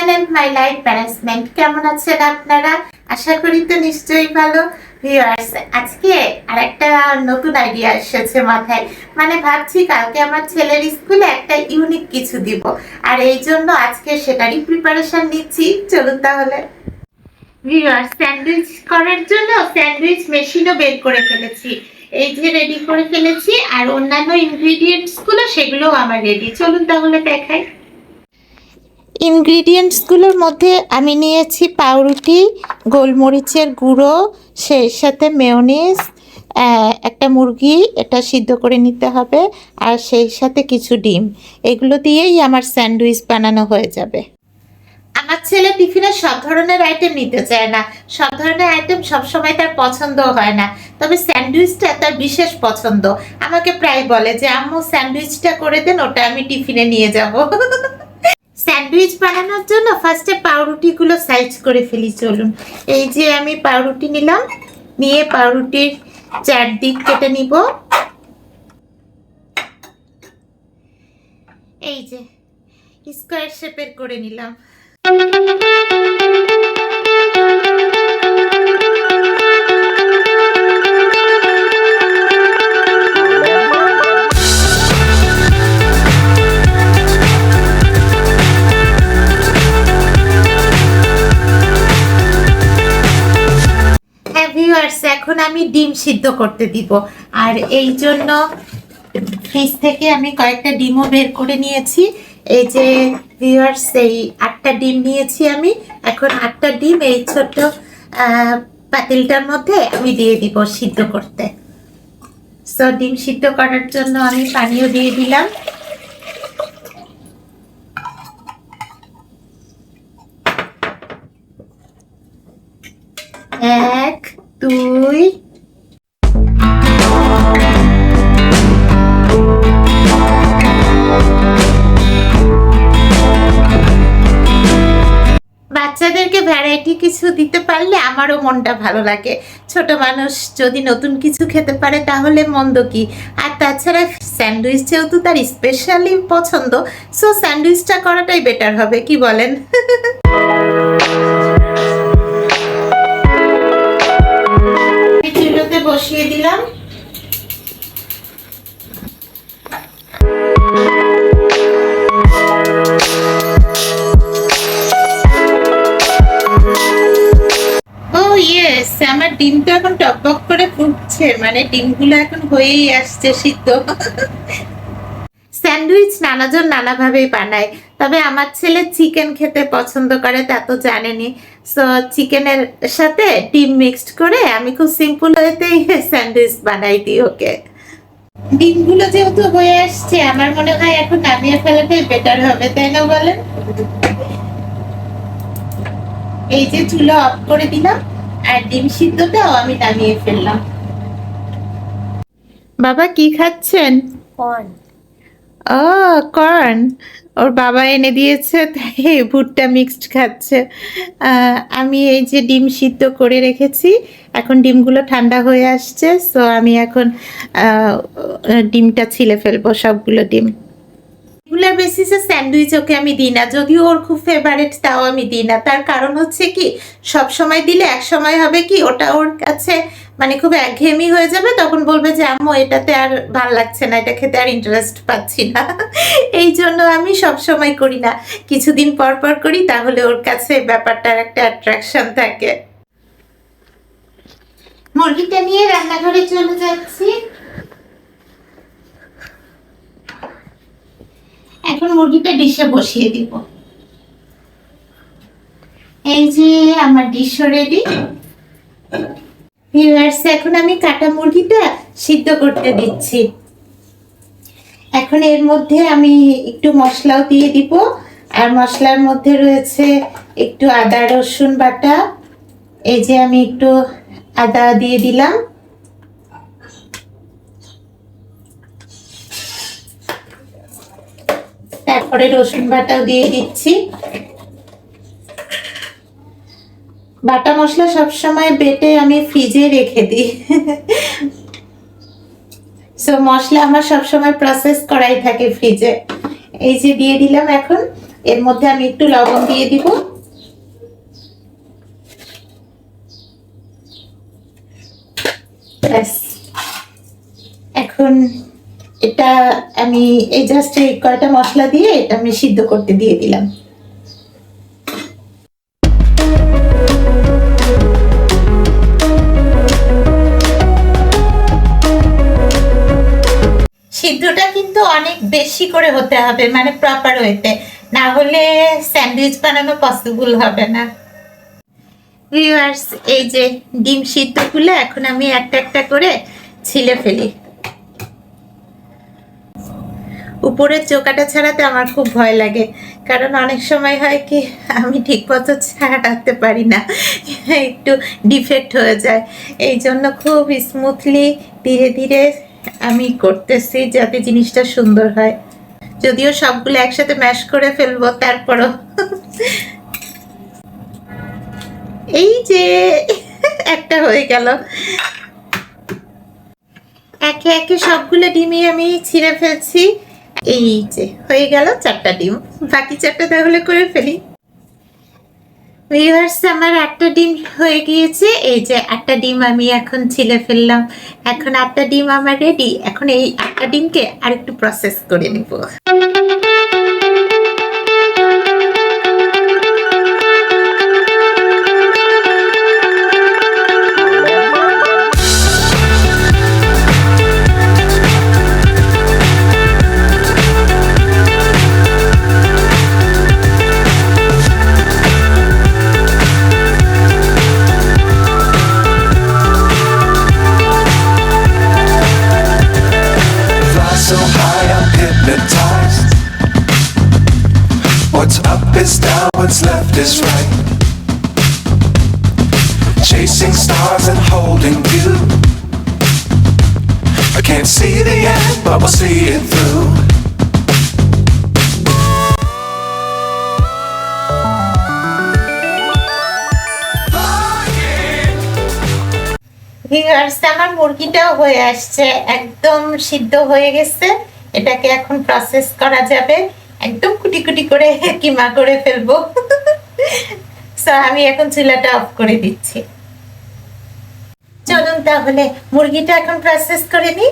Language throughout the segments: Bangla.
Channel my life management. কেমন আছেন আপনারা? আশা করি তো নিশ্চয়ই ভালো। ভিউয়ার্স, আজকে আরেকটা নতুন আইডিয়া এসেছে মাথায়। মানে ভাবছি কালকে আমার ছেলের স্কুলে একটা ইউনিক কিছু দিব, আর এই জন্য আজকে সেটারই প্রিপারেশন নিচ্ছি। চলুন তাহলে। ভিউয়ার্স, স্যান্ডউইচ করার জন্য স্যান্ডউইচ মেশিনও বের করে ফেলেছি। এই যে রেডি করে ফেলেছি, আর অন্যান্য ইনগ্রিডিয়েন্টসগুলো সেগুলোও আমার রেডি। চলুন তাহলে দেখাই। ইনগ্রিডিয়েন্টসগুলোর মধ্যে আমি নিয়েছি পাউরুটি, গোলমরিচের গুঁড়ো, সেই সাথে মেয়োনিজ, একটা মুরগি, এটা সিদ্ধ করে নিতে হবে, আর সেই সাথে কিছু ডিম। এগুলো দিয়েই আমার স্যান্ডউইচ বানানো হয়ে যাবে। আমার ছেলে টিফিনে সব ধরনের আইটেম নিতে চায় না, সব ধরনের আইটেম সবসময় তার পছন্দ হয় না, তবে স্যান্ডউইচটা তার বিশেষ পছন্দ। আমাকে প্রায় বলে যে আম্মু স্যান্ডউইচটা করে দেন, ওটা আমি টিফিনে নিয়ে যাব। স্যান্ডউইচ বানানোর জন্য ফার্স্টে পাউরুটিগুলো সাইজ করে ফেলি। চলুন, এই যে আমি পাউরুটি নিলাম, নিয়ে পাউরুটির চারদিক কেটে নিব। এই যে স্কোয়ার শেপের করে নিলাম। এখন আমি ডিম সিদ্ধ করতে দিব, আর এই জন্য ফ্রিজ থেকে আমি কয়েকটা ডিমও বের করে নিয়েছি। এই যে ভিউয়ার্স, এই 8টা ডিম নিয়েছি আমি। এখন 8টা ডিম এই ছোট্ট পাতিলটার মধ্যে আমি দিয়ে দিব সিদ্ধ করতে। সো ডিম সিদ্ধ করার জন্য আমি পানিও দিয়ে দিলাম। এক, দুই, বাচ্চাদেরকে ভ্যারাইটি কিছু দিতে পারলে আমারও মনটা ভালো লাগে। ছোট মানুষ যদি নতুন কিছু খেতে পারে তাহলে মন্দ কি। আর তাছাড়া স্যান্ডউইচ যেহেতু তার স্পেশালি পছন্দ, সো স্যান্ডউইচটা করাটাই বেটার হবে, কি বলেন? চুলোতে বসিয়ে দিলাম। আমার ডিমটা এখন টকবক করে ফুটছে, মানে ডিমগুলো এখন হয়েই আসছে সিদ্ধ। স্যান্ডউইচ নানাজন নানাভাবেই বানায়, তবে আমার ছেলে চিকেন খেতে পছন্দ করে, তা তো জানেনি। সো চিকেনের সাথে ডিম মিক্সড করে আমি খুব সিম্পল ওয়েতেই স্যান্ডউইচ বানাই দিই ওকে। ডিমগুলো যেহেতু হয়ে আসছে, আমার মনে হয় এখন নামিয়ে ফেলাটাই বেটার হবে, তাই না বলেন? এই যে চুলা অফ করে দিলাম, আর ডিম সিদ্ধটাও আমি নামিয়ে ফেললাম। বাবা কি খাচ্ছেন? কর্ন। ও, কর্ন। ওর বাবা এনে দিয়েছে, তাই ভুট্টা মিক্সড খাচ্ছে। আমি এই যে ডিম সিদ্ধ করে রেখেছি, এখন ডিমগুলো ঠান্ডা হয়ে আসছে, সো আমি এখন ডিমটা ছিলে ফেলবো, সবগুলো ডিম। রেগুলার বেসিসে স্যান্ডউইচ ওকে আমি দিই না, যদিও ওর খুব ফেভারিট, তাও আমি দিই না। তার কারণ হচ্ছে কি, সব সময় দিলে এক সময় হবে কি, ওটা ওর কাছে মানে খুব একঘেয়েমি হয়ে যাবে, তখন বলবে যে আম্মু এটাতে আর ভাল লাগছে না, এটা খেতে আর ইন্টারেস্ট পাচ্ছি না। এই জন্য আমি সব সময় করি না, কিছুদিন পর পর করি, তাহলে ওর কাছে ব্যাপারটার একটা অ্যাট্রাকশন থাকে। মুরগিটা নিয়ে রান্নাঘরে চলে যাচ্ছি। এখন মুরগিটা ডিশে বসিয়ে দিব। এই যে আমার ডিশও রেডি। ভিউয়ার্স, এখন আমি কাটা মুরগিটা সিদ্ধ করতে দিচ্ছি। এখন এর মধ্যে আমি একটু মশলাও দিয়ে দিব, আর মশলার মধ্যে রয়েছে একটু আদা রসুন বাটা। এই যে আমি একটু আদা দিয়ে দিলাম, তারপরে রসুন বাটাও দিয়ে দিচ্ছি। বাটা মশলা সবসময় বেটে আমি ফ্রিজে রেখে দিই। সো মশলা আমার সবসময় প্রসেস করাই থাকে ফ্রিজে। এই যে দিয়ে দিলাম এখন এর মধ্যে আমি একটু লবণ দিয়ে দিব। ব্যাস, এখন এটা আমি এই জাস্ট এই কয়টা মশলা দিয়ে এটা আমি সিদ্ধ করতে দিয়ে দিলাম। সিদ্ধটা কিন্তু অনেক বেশি করে হতে হবে, মানে প্রপার ওয়েতে, না হলে স্যান্ডউইচ বানানো পসিবল হবে না। ভিউয়ার্স, এই যে ডিম সিদ্ধগুলো এখন আমি একটা একটা করে ছিলে ফেলি। উপরের চোকাটা ছাড়াতে আমার খুব ভয় লাগে, কারণ অনেক সময় হয় কি আমি ঠিক মতো ছাড়াতে পারি না, একটু ডিফেক্ট হয়ে যায়। এই জন্য খুব স্মুথলি ধীরে ধীরে আমি করতেছি যাতে জিনিসটা সুন্দর হয়। যদিও সবগুলো একসাথে ম্যাশ করে ফেলবো, তারপরও এই যে একটা হয়ে গেল। একে একে সবগুলো ডিমই আমি ছিঁড়ে ফেলছি। এই যে হয়ে গেল 4টা ডিম, বাকি 4টা তাহলে করে ফেলি। ভিউয়ার্স, আমার একটা ডিম হয়ে গিয়েছে। এই যে 8টা ডিম আমি এখন ছিলে ফেললাম। এখন 8টা ডিম আমার রেডি। এখন এই 8টা ডিমকে আরেকটু প্রসেস করে নিব। So high, I'm hypnotized. What's up is down, what's left is right. Chasing stars and holding you. I can't see the end, but we'll see it through. Viewers, আমার মুরগিটাও হয়ে আসছে, একদম সিদ্ধ হয়ে গেছে। এটাকে এখন প্রসেস করা যাবে, একদম কুটি কুটি করে কিমা করে ফেলবো। সো আমি এখন চুলাটা অফ করে দিচ্ছি। চলুন তাহলে মুরগিটা এখন প্রসেস করে নিই।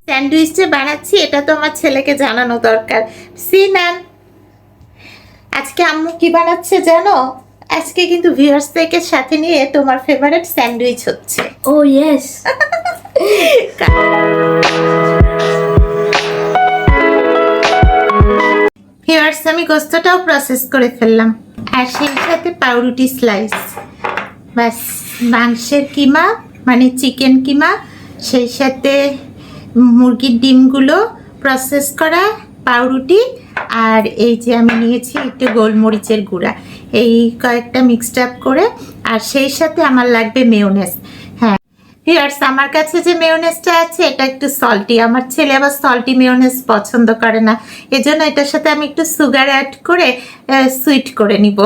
স্যান্ডউইচটা বানাচ্ছি, এটা তো আমার ছেলেকে জানানো দরকার। সিনান, আজকে আম্মু কি বানাচ্ছে জানো? আজকে কিন্তু ভিউয়ার্সদেরকে সাথে নিয়ে তোমার ফেভারিট স্যান্ডউইচ হচ্ছে। ও ইয়েস। ভিউয়ার্স, আমি গোস্তটাও প্রসেস করে ফেললাম, আর সেই সাথে পাউরুটি স্লাইস। বাস, মাংসের কিমা মানে চিকেন কিমা, সেই সাথে মুরগির ডিমগুলো প্রসেস করা, পাউরুটি, আর এই যে আমি নিয়েছি একটু গোলমরিচের গুঁড়া, এই কয়েকটা মিক্সড আপ করে। আর সেই সাথে আমার লাগবে মেয়োনেজ। হ্যাঁ ভিউয়ার্স, আমার কাছে যে মেয়োনেজটা আছে এটা একটু সল্টি, আমার ছেলে আবার সল্টি মেয়োনেজ পছন্দ করে না, এজন্য এটার সাথে আমি একটু সুগার অ্যাড করে সুইট করে নিব।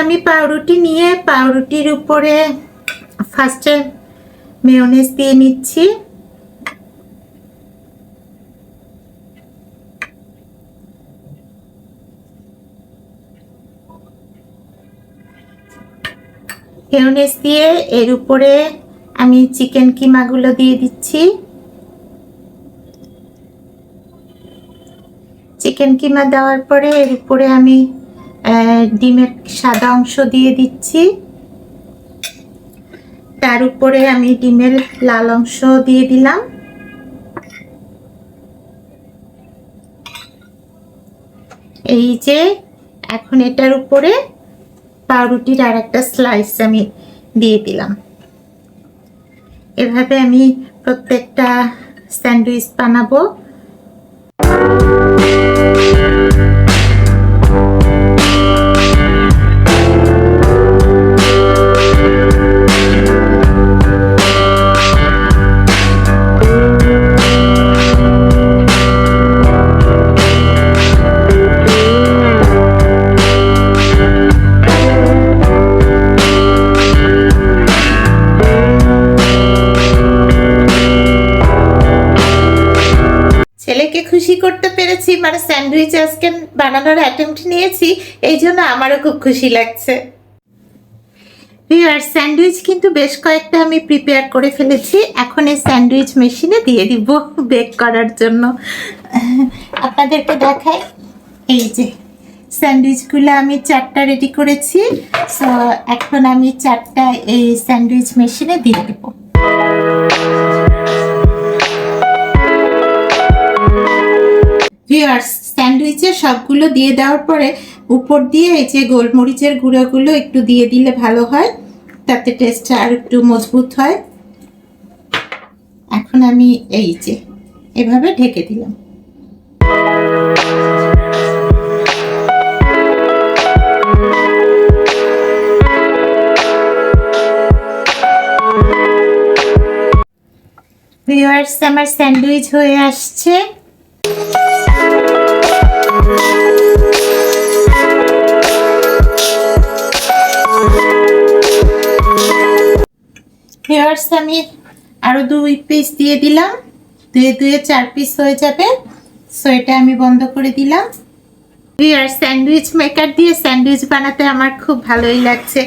আমি পাউরুটি নিয়ে পাউরুটির উপরে ফার্স্টে মেয়োনেজ দিয়ে নিচ্ছি। মেয়োনেজ দিয়ে এর উপরে আমি চিকেন কিমাগুলো দিয়ে দিচ্ছি। চিকেন কিমা দেওয়ার পরে এর উপরে আমি ডিমের সাদা অংশ দিয়ে দিচ্ছি, তার উপরে আমি ডিমের লাল অংশ দিয়ে দিলাম। এই যে এখন এটার উপরে পাউরুটির আর একটা স্লাইস আমি দিয়ে দিলাম। এভাবে আমি প্রত্যেকটা স্যান্ডউইচ বানাবো। খুশি করতে পেরেছি, মানে স্যান্ডউইচ আজকে বানানোর অ্যাটেম্প্ট নিয়েছি, এই জন্য আমারও খুব খুশি লাগছে। ভিউয়ার্স, স্যান্ডউইচ কিন্তু বেশ কয়েকটা আমি প্রিপেয়ার করে ফেলেছি। এখন এই স্যান্ডউইচ মেশিনে দিয়ে দিব বেক করার জন্য। আপনাদেরকে দেখাই, এই যে স্যান্ডউইচগুলো আমি 4টা রেডি করেছি। সো এখন আমি 4টা এই স্যান্ডউইচ মেশিনে দিয়ে দেব। ভিউয়ার্স, স্যান্ডউইচে সবগুলো দিয়ে দেওয়ার পরে উপর দিয়ে এই যে গোলমরিচের গুঁড়োগুলো একটু দিয়ে দিলে ভালো হয়, তাতে টেস্টটা আর একটু মজবুত হয়। এখন আমি এই যে এভাবে ঢেকে দিলাম। ভিউয়ার্স, আমার স্যান্ডউইচ হয়ে আসছে। ভিউয়ার্স, আমি আরো 2 পিস দিয়ে দিলাম, 2 4 পিস হয়ে যাবে। সো এটা আমি বন্ধ করে দিলাম। ভিউয়ার্স, স্যান্ডউইচ মেকার দিয়ে স্যান্ডউইচ বানাতে আমার খুব ভালোই লাগছে,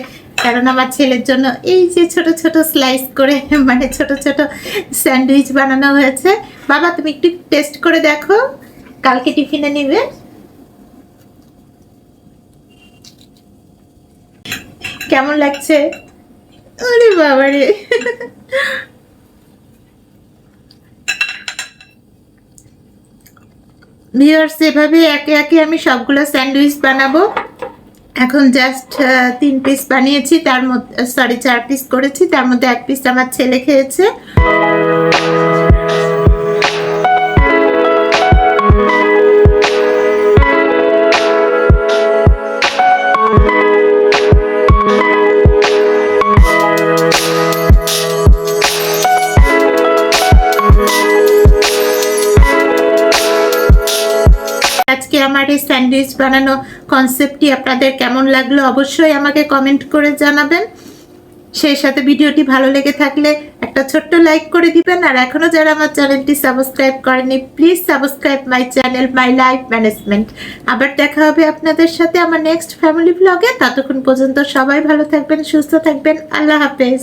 কারণ আমার ছেলের জন্য এই যে ছোট ছোট স্লাইস করে মানে ছোট ছোট স্যান্ডউইচ বানানো হয়েছে। বাবা, তুমি একটু টেস্ট করে দেখো, কালকে টিফিনে নিবে। কেমন লাগছে? আরে বাবারে, ভিউয়ার্স, এভাবে একে একে আমি সবগুলো স্যান্ডউইচ বানাবো। এখন জাস্ট 3 পিস বানিয়েছি, তার মধ্যে 4 পিস করেছি, তার মধ্যে 1 পিস আমার ছেলে খেয়েছে। আজকে আমার এই স্যান্ডউইচ বানানো কনসেপ্টটি আপনাদের কেমন লাগলো অবশ্যই আমাকে কমেন্ট করে জানাবেন। সেই সাথে ভিডিওটি ভালো লেগে থাকলে একটা ছোট্ট লাইক করে দিবেন। আর এখনো যারা আমার চ্যানেলটি সাবস্ক্রাইব করেনি, please subscribe my channel my life management. আবার দেখা হবে আপনাদের সাথে আমার নেক্সট ফ্যামিলি ব্লগে। ততক্ষণ পর্যন্ত সবাই ভালো থাকবেন, সুস্থ থাকবেন। আল্লাহ হাফেজ।